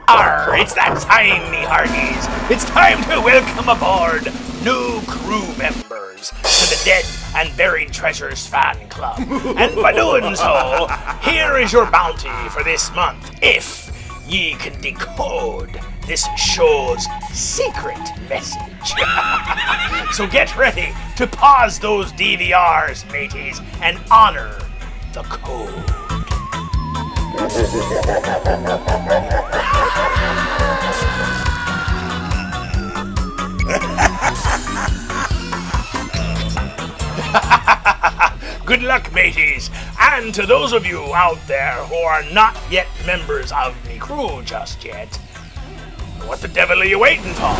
Arr, it's that time, me hearties. It's time to welcome aboard new crew members to the Dead and Buried Treasures fan club. And by doing so, here is your bounty for this month, if ye can decode this show's secret message. So get ready to pause those DVRs, mateys, and honor the code. Good luck, mateys, and to those of you out there who are not yet members of the crew just yet, what the devil are you waiting for?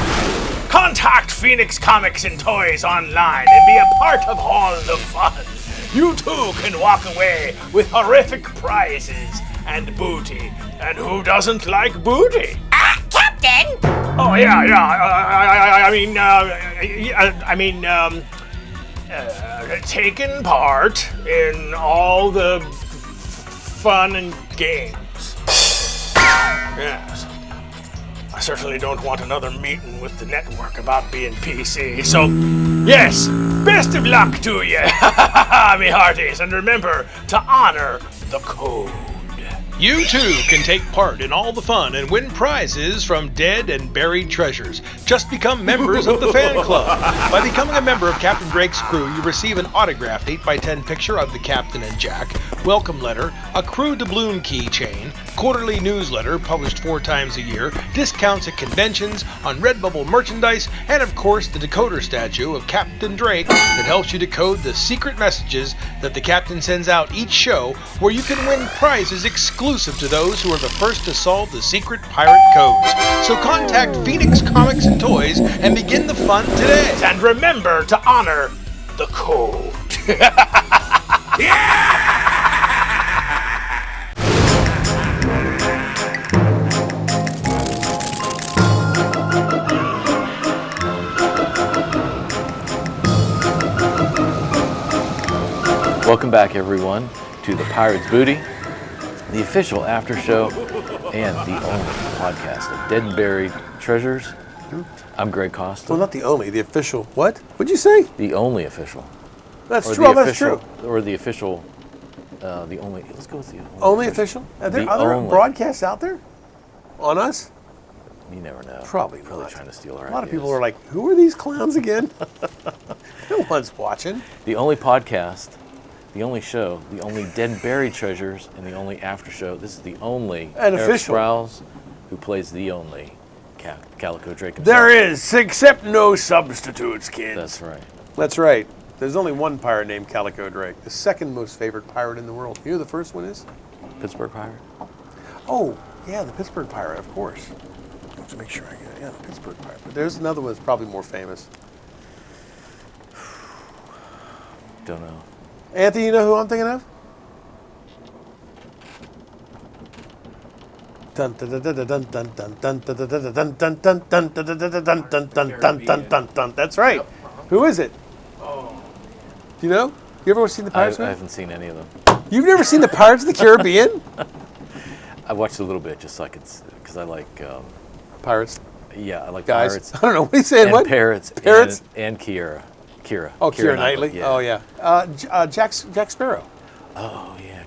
Contact Phoenix Comics and Toys online and be a part of all the fun. You too can walk away with horrific prizes and booty. And who doesn't like booty? Captain! Oh, yeah. Taking part in all the fun and games. Yes. I certainly don't want another meeting with the network about being PC, so yes, best of luck to you, me hearties, and remember to honor the code. You too can take part in all the fun and win prizes from Dead and Buried Treasures. Just become members of the fan club. By becoming a member of Captain Drake's crew, you receive an autographed 8x10 picture of the Captain and Jack, welcome letter, a crew doubloon keychain, quarterly newsletter published 4 times a year, discounts at conventions, on Redbubble merchandise, and of course the decoder statue of Captain Drake that helps you decode the secret messages that the Captain sends out each show, where you can win prizes exclusive to those who are the first to solve the secret pirate codes. So contact Phoenix Comics and Toys and begin the fun today. And remember to honor the code. Welcome back, everyone, to the Pirate's Booty, the official after show and the only podcast of Dead and Buried Treasures. I'm Greg Costa. Well, not the only, the official. What? What'd you say? The only official. That's true. That's true. Or the official, the only. Let's go with the only. Only official? Are there other broadcasts out there on us? You never know. Probably trying to steal our ideas. A lot of people are like, who are these clowns again? No one's watching. The only podcast, the only show, the only Dead and Buried Treasures, and the only after show. This is the only Eric official Sprouse who plays the only Calico Drake himself. There is, except no substitutes, kids. That's right. That's right. There's only one pirate named Calico Drake, the second most favorite pirate in the world. You know who the first one is? Pittsburgh Pirate. Oh, yeah, the Pittsburgh Pirate, of course. Let's make sure I get it. Yeah, the Pittsburgh Pirate. But there's another one that's probably more famous. Don't know. Anthony, you know who I'm thinking of? Dun dun dun dun dun dun dun dun dun dun dun dun dun dun dun dun dun dun. That's right. Who is it? Do you know? You ever seen the Pirates? I haven't seen any of them. You've never seen the Pirates of the Caribbean? I watched a little bit just so I could, because I like pirates. Yeah, I like guys. Pirates. I don't know what he's saying. And what? Parrots. Parrots And Kira. Oh, Keira Knightley. Yeah. Oh, yeah. Jack Sparrow. Oh, yeah.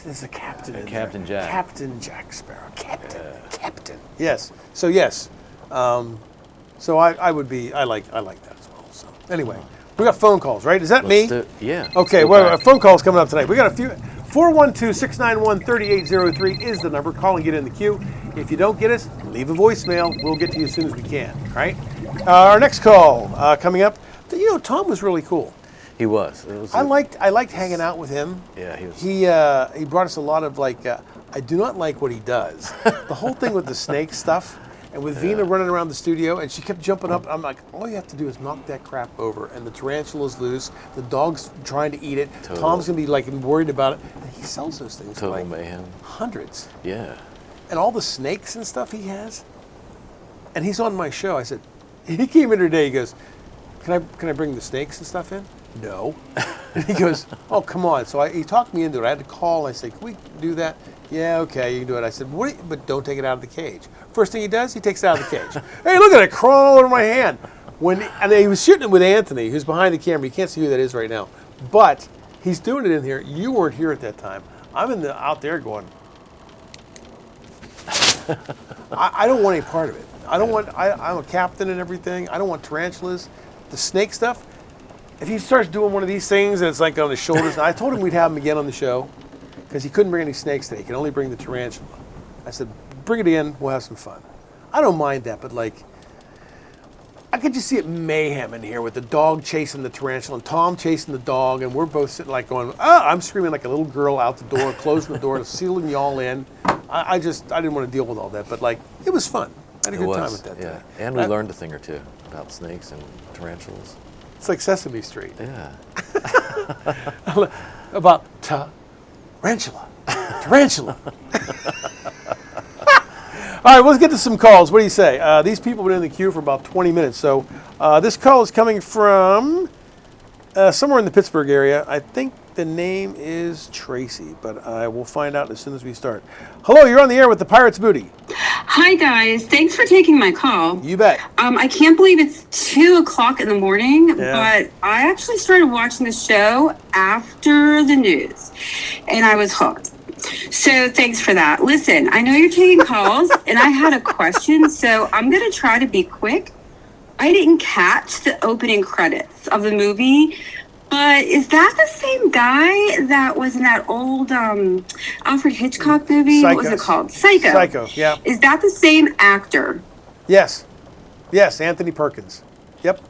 There's a captain. Captain Jack. Captain Jack Sparrow. Captain. Yes. So yes. So I would be. I like that as well. So anyway, we got phone calls, right? Is that me? Yeah. Okay. Well, a phone call's coming up tonight. We got a few. 412-691-3803 is the number. Call and get in the queue. If you don't get us, leave a voicemail. We'll get to you as soon as we can. All right. Our next call coming up. You know, Tom was really cool. He was. I liked hanging out with him. Yeah, he was. He brought us a lot of I do not like what he does. The whole thing with the snake stuff, and with Vina running around the studio, and she kept jumping up. I'm like, all you have to do is knock that crap over, and the tarantula's loose. The dog's trying to eat it. Tom's gonna be worried about it. And he sells those things Total for mayhem. Hundreds. Yeah. and all the snakes and stuff he has. And he's on my show. I said, he came in today. He goes, can I bring the snakes and stuff in? No. And he goes, oh, come on. So he talked me into it. I had to call. I said, can we do that? Yeah, okay, you can do it. I said, but don't take it out of the cage. First thing he does, he takes it out of the cage. Hey, look at it crawling all over my hand. And he was shooting it with Anthony, who's behind the camera. You can't see who that is right now. But he's doing it in here. You weren't here at that time. I'm out there going, I don't want any part of it. I'm a captain and everything. I don't want tarantulas. The snake stuff, if he starts doing one of these things and it's like on his shoulders, and I told him we'd have him again on the show because he couldn't bring any snakes today. He could only bring the tarantula. I said, bring it in, we'll have some fun. I don't mind that, but like, I could just see it mayhem in here with the dog chasing the tarantula and Tom chasing the dog, and we're both sitting like going, oh, I'm screaming like a little girl out the door, closing the door, sealing y'all in. I didn't want to deal with all that, but like, it was fun. I had a good time with that. Yeah, and we learned a thing or two about snakes and tarantulas. It's like Sesame Street. Yeah. About tarantula. All right, let's get to some calls. What do you say? These people have been in the queue for about 20 minutes. So this call is coming from somewhere in the Pittsburgh area. I think the name is Tracy, but I will find out as soon as we start. Hello, you're on the air with the Pirates Booty. Hi, guys. Thanks for taking my call. You bet. I can't believe it's 2 o'clock in the morning, but I actually started watching the show after the news, and I was hooked. So thanks for that. Listen, I know you're taking calls, and I had a question, so I'm going to try to be quick. I didn't catch the opening credits of the movie, but is that the same guy that was in that old Alfred Hitchcock movie? Psycho. What was it called? Psycho. Psycho, yeah. Is that the same actor? Yes. Yes, Anthony Perkins. Yep.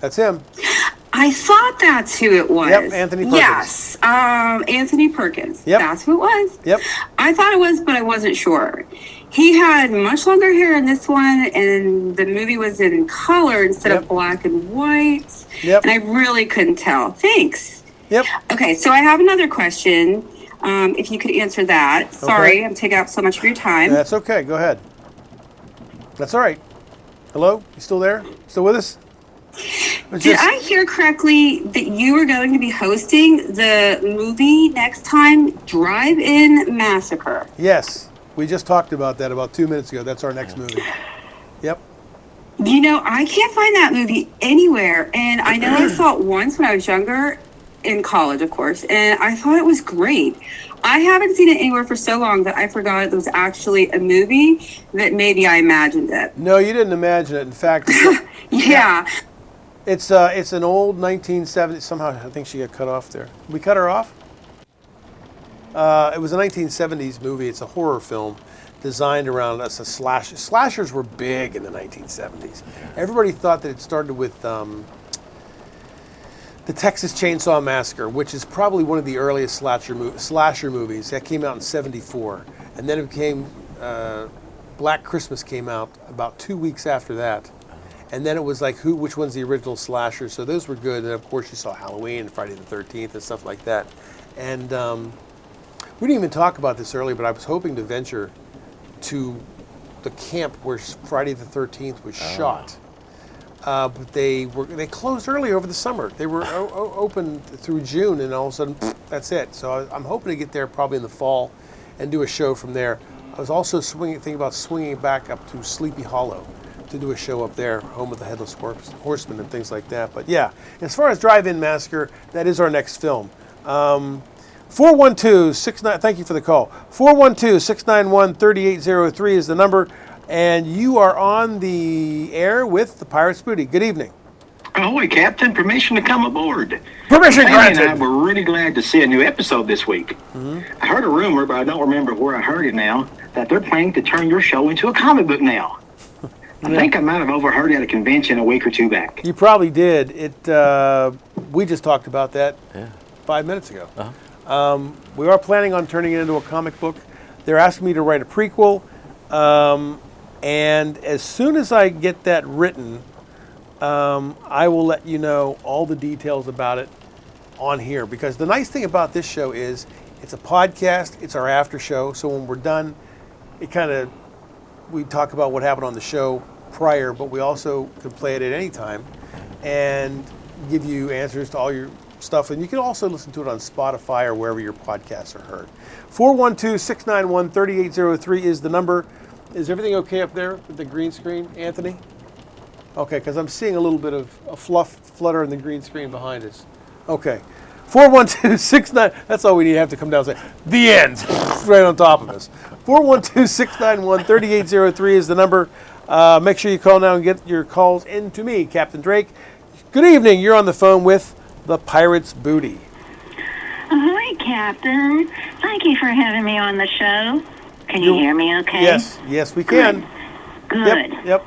That's him. I thought that's who it was. Yep, Anthony Perkins. Yes, Anthony Perkins. Yep. That's who it was. Yep. I thought it was, but I wasn't sure. He had much longer hair in this one, and the movie was in color instead of black and white. Yep. And I really couldn't tell. Thanks. Yep. Okay, so I have another question. If you could answer that. Sorry, I'm taking up so much of your time. That's okay. Go ahead. That's all right. Hello? You still there? Still with us? Did I hear correctly that you were going to be hosting the movie next time, Drive-In Massacre? Yes. We just talked about that about 2 minutes ago. That's our next movie. Yep. You know, I can't find that movie anywhere. And I know I saw it once when I was younger, in college, of course, and I thought it was great. I haven't seen it anywhere for so long that I forgot it was actually a movie, that maybe I imagined it. No, you didn't imagine it. In fact, yeah. It's an old 1970s. Somehow, I think she got cut off there. We cut her off? It was a 1970s movie. It's a horror film designed around a slash. Slashers were big in the 1970s. Everybody thought that it started with the Texas Chainsaw Massacre, which is probably one of the earliest slasher movies. That came out in '74, and then it became Black Christmas came out about 2 weeks after that. And then it was like, which one's the original slasher? So those were good. And of course, you saw Halloween and Friday the 13th and stuff like that. And we didn't even talk about this earlier, but I was hoping to venture to the camp where Friday the 13th was shot. But they closed early over the summer. They were open through June, and all of a sudden, that's it. So I'm hoping to get there probably in the fall and do a show from there. I was also thinking about swinging back up to Sleepy Hollow to do a show up there, home of the Headless Horseman and things like that. But yeah, as far as Drive-In Massacre, that is our next film. 412-69, thank you for the call. 412-691-3803 is the number, and you are on the air with the Pirates Booty. Good evening. Ahoy, Captain. Permission to come aboard. Permission granted. granted. And I were really glad to see a new episode this week. Mm-hmm. I heard a rumor, but I don't remember where I heard it now, that they're planning to turn your show into a comic book now. I think I might have overheard it at a convention a week or two back. You probably did. We just talked about that 5 minutes ago. We are planning on turning it into a comic book. They're asking me to write a prequel. And as soon as I get that written, I will let you know all the details about it on here. Because the nice thing about this show is it's a podcast. It's our after show. So when we're done, we talk about what happened on the show prior, but we also can play it at any time and give you answers to all your stuff. And you can also listen to it on Spotify or wherever your podcasts are heard. 412-691-3803 is the number. Is everything okay up there with the green screen, Anthony? Okay, because I'm seeing a little bit of a flutter in the green screen behind us. Okay. 412-69, that's all we need to have to come down and say, the end, right on top of us. 412-691-3803 is the number. Make sure you call now and get your calls into me, Captain Drake. Good evening, you're on the phone with the Pirate's Booty. Hi, Captain. Thank you for having me on the show. Can you hear me okay? Yes, we can. Good. Yep.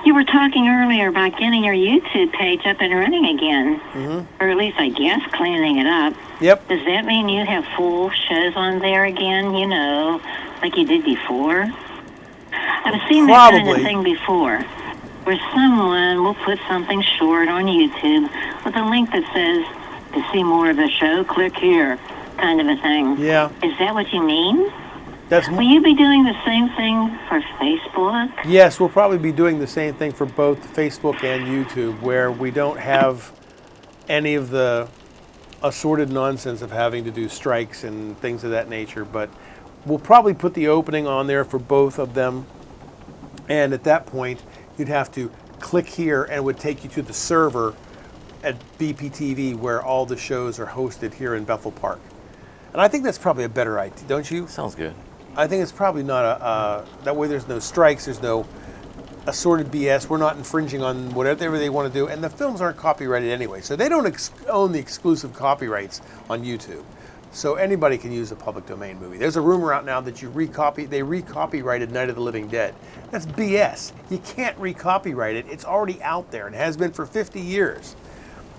You were talking earlier about getting your YouTube page up and running again. Mm-hmm. Or at least, I guess, cleaning it up. Yep. Does that mean you have full shows on there again, like you did before? I've seen that kind of thing before, where someone will put something short on YouTube with a link that says, to see more of the show, click here, kind of a thing. Yeah. Is that what you mean? Will you be doing the same thing for Facebook? Yes, we'll probably be doing the same thing for both Facebook and YouTube, where we don't have any of the assorted nonsense of having to do strikes and things of that nature. But we'll probably put the opening on there for both of them. And at that point, you'd have to click here and it would take you to the server at BPTV where all the shows are hosted here in Bethel Park. And I think that's probably a better idea, don't you? Sounds good. I think it's probably not that way there's no strikes, there's no assorted BS. We're not infringing on whatever they want to do. And the films aren't copyrighted anyway. So they don't own the exclusive copyrights on YouTube. So anybody can use a public domain movie. There's a rumor out now that they recopyrighted Night of the Living Dead. That's BS. You can't recopyright it. It's already out there and has been for 50 years.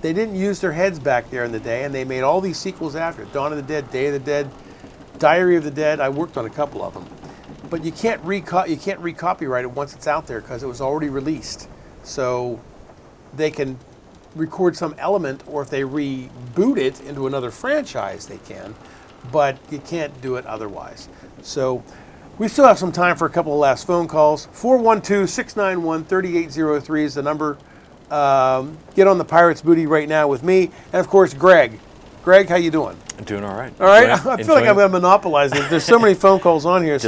They didn't use their heads back there in the day, and they made all these sequels after it. Dawn of the Dead, Day of the Dead, Diary of the Dead. I worked on a couple of them. But you can't recopyright it once it's out there because it was already released. So they can record some element, or if they reboot it into another franchise, they can. But you can't do it otherwise. So we still have some time for a couple of last phone calls. 412-691-3803 is the number. Get on the Pirate's Booty right now with me. And, of course, Greg. Greg, how you doing? I'm doing all right. All right? I feel like I'm going to monopolize it. There's so many phone calls on here.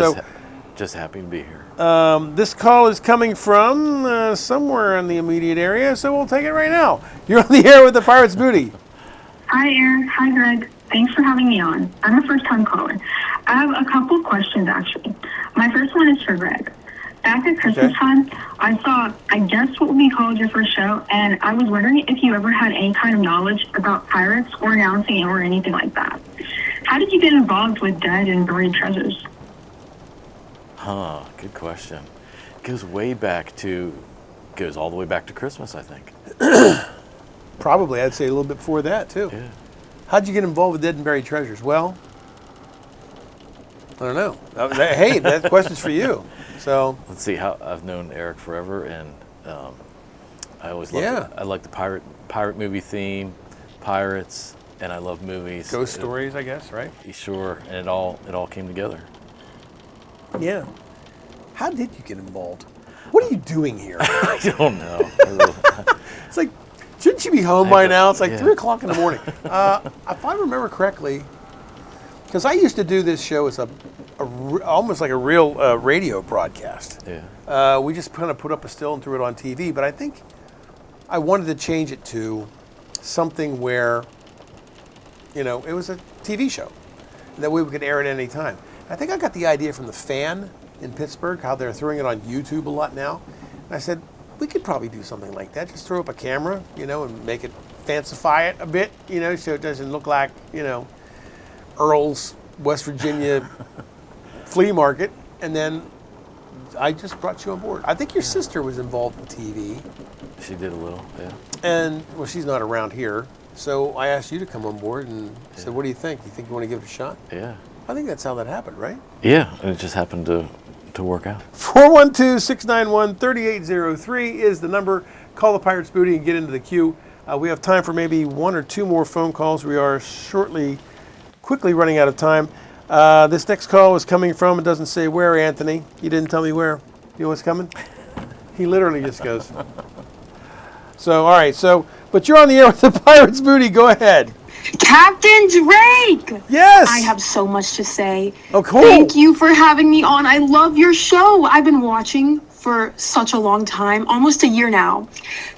Just happy to be here. This call is coming from somewhere in the immediate area, so we'll take it right now. You're on the air with the Pirate's Booty. Hi, Eric. Hi, Greg. Thanks for having me on. I'm a first-time caller. I have a couple of questions, actually. My first one is for Greg. Back at Christmas time, I saw, I guess what would be called your first show, and I was wondering if you ever had any kind of knowledge about pirates or announcing or anything like that. How did you get involved with Dead and Buried Treasures? Good question. It goes all the way back to Christmas, I think. Probably, I'd say a little bit before that, too. Yeah. How'd you get involved with Dead and Buried Treasures? Well, I don't know. Hey, that question's for you. So let's see. I've known Eric forever, and I always loved it. I like the pirate movie theme, pirates, and I love movies. Ghost stories, I guess, right? Sure, and it all came together. Yeah. How did you get involved? What are you doing here? I don't know. It's like, shouldn't you be home by now? It's like 3 o'clock in the morning. If I remember correctly, because I used to do this show as almost like a real radio broadcast. Yeah. We just kind of put up a still and threw it on TV, but I think I wanted to change it to something where, it was a TV show. That way we could air it at any time. I think I got the idea from the Fan in Pittsburgh, how they're throwing it on YouTube a lot now. And I said, we could probably do something like that. Just throw up a camera, and make it, fancify it a bit, so it doesn't look like, Earl's West Virginia flea market. And then I just brought you on board. I think your sister was involved with TV. She did a little, yeah. And, well, she's not around here. So I asked you to come on board and said, what do you think? You think you want to give it a shot? Yeah. I think that's how that happened, right? Yeah, and it just happened to work out. 412-691-3803 is the number. Call the Pirate's Booty and get into the queue. We have time for maybe 1 or 2 more phone calls. We are quickly running out of time. This next call is coming from, it doesn't say where, Anthony. You didn't tell me where. You know what's coming? He literally just goes. So, all right. So, but you're on the air with the Pirates Booty. Go ahead. Captain Drake! Yes! I have so much to say. Oh, cool. Thank you for having me on. I love your show. I've been watching for such a long time, almost a year now.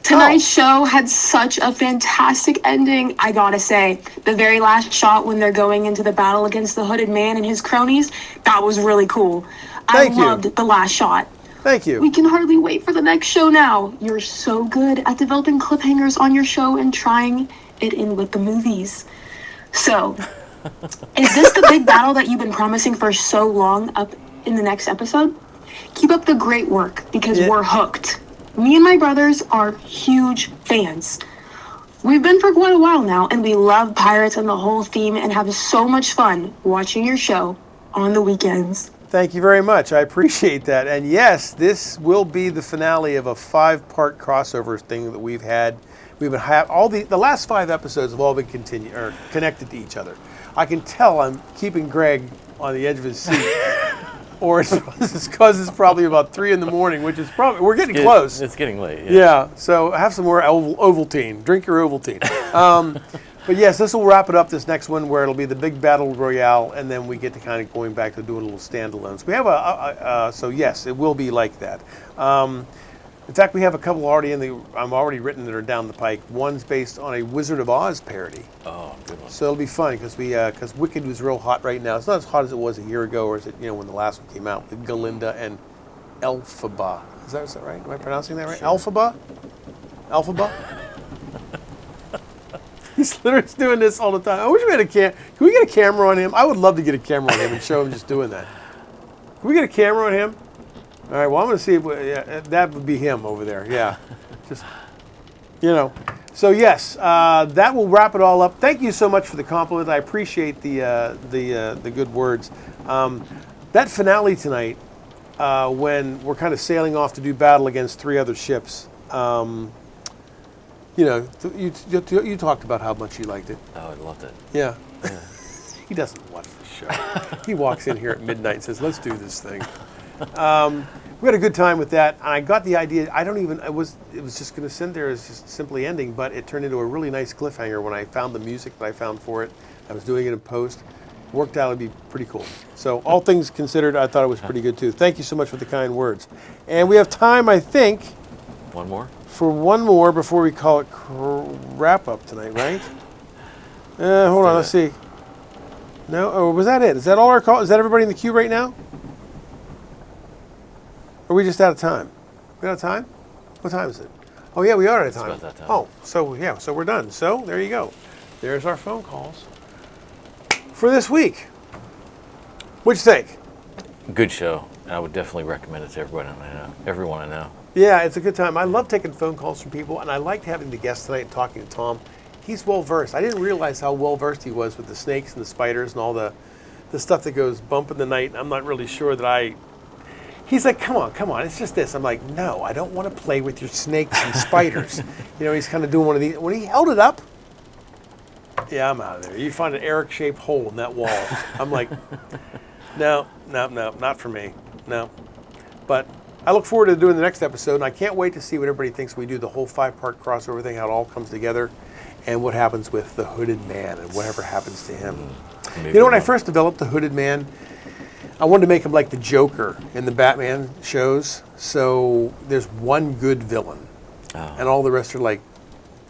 Tonight's show had such a fantastic ending, I gotta say. The very last shot when they're going into the battle against the Hooded Man and his cronies, that was really cool. I loved the last shot. Thank you. We can hardly wait for the next show now. You're so good at developing cliffhangers on your show and trying it in with the movies. So, is this the big battle that you've been promising for so long up in the next episode? Keep up the great work, because we're hooked. Me and my brothers are huge fans. We've been for quite a while now, and we love pirates and the whole theme and have so much fun watching your show on the weekends. Thank you very much. I appreciate that. And yes, this will be the finale of a 5-part crossover thing that we've had. We've been all the last 5 episodes have all been connected to each other. I can tell I'm keeping Greg on the edge of his seat. Or it's because it's probably about 3 in the morning, which is probably, we're getting close. It's getting late. Yeah, so have some more Ovaltine. Drink your Ovaltine. But yes, this will wrap it up, this next one, where it'll be the big battle royale, and then we get to kind of going back to doing little standalones. We have so yes, it will be like that. In fact, we have a couple already I'm already written that are down the pike. One's based on a Wizard of Oz parody. Oh, good one. So it'll be fun because Wicked was real hot right now. It's not as hot as it was a year ago, or is it when the last one came out with Galinda and Elphaba. Is that right? Am I pronouncing that right? Sure. Elphaba? He's literally doing this all the time. I wish we had a Can we get a camera on him? I would love to get a camera on him and show him just doing that. Can we get a camera on him? All right, well, I'm going to see if that would be him over there. Yeah. Just, So, yes, that will wrap it all up. Thank you so much for the compliment. I appreciate the good words. That finale tonight, when we're kind of sailing off to do battle against 3 other ships, you talked about how much you liked it. Oh, I loved it. Yeah. He doesn't watch the show. He walks in here at midnight and says, let's do this thing. We had a good time with that. And I got the idea. It was just going to sit there as just simply ending, but it turned into a really nice cliffhanger when I found the music that I found for it. I was doing it in post. Worked out to be pretty cool. So all things considered, I thought it was pretty good too. Thank you so much for the kind words. And we have time, I think, one more before we call it wrap up tonight, right? Hold on, let's see. No, was that it? Is that all our call? Is that everybody in the queue right now? Or are we just out of time? We out of time? What time is it? Oh yeah, we are out of time. It's about that time. Oh, so we're done. So there you go. There's our phone calls for this week. What'd you think? Good show. I would definitely recommend it to everyone I know. Yeah, it's a good time. I love taking phone calls from people, and I liked having the guest tonight and talking to Tom. He's well versed. I didn't realize how well versed he was with the snakes and the spiders and all the stuff that goes bump in the night. I'm not really sure that He's like, come on, it's just this. I'm like, no, I don't want to play with your snakes and spiders. He's kind of doing one of these. When he held it up, yeah, I'm out of there. You find an Eric-shaped hole in that wall. I'm like, no, not for me. No. But I look forward to doing the next episode, and I can't wait to see what everybody thinks when we do the whole 5-part crossover thing, how it all comes together, and what happens with the Hooded Man and whatever happens to him. When I first developed the Hooded Man, I wanted to make him like the Joker in the Batman shows. So there's one good villain, and all the rest are like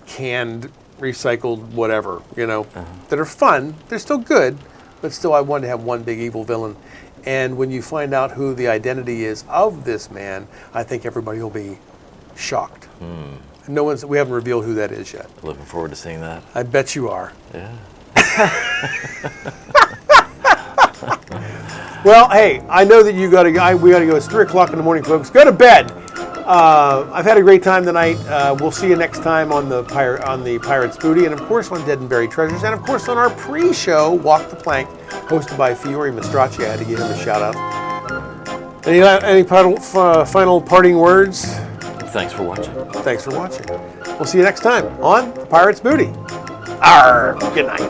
canned, recycled, whatever, that are fun. They're still good, but still I wanted to have one big evil villain. And when you find out who the identity is of this man, I think everybody will be shocked. We haven't revealed who that is yet. Looking forward to seeing that. I bet you are. Yeah. Well, hey, I know that we got to go. It's 3 o'clock in the morning, folks. Go to bed. I've had a great time tonight. We'll see you next time on the Pirates Booty, and of course on Dead and Buried Treasures, and of course on our pre-show Walk the Plank, hosted by Fiore Mastracci. I had to give him a shout out. Any final parting words? Thanks for watching. Thanks for watching. We'll see you next time on the Pirates Booty. Arr, good night.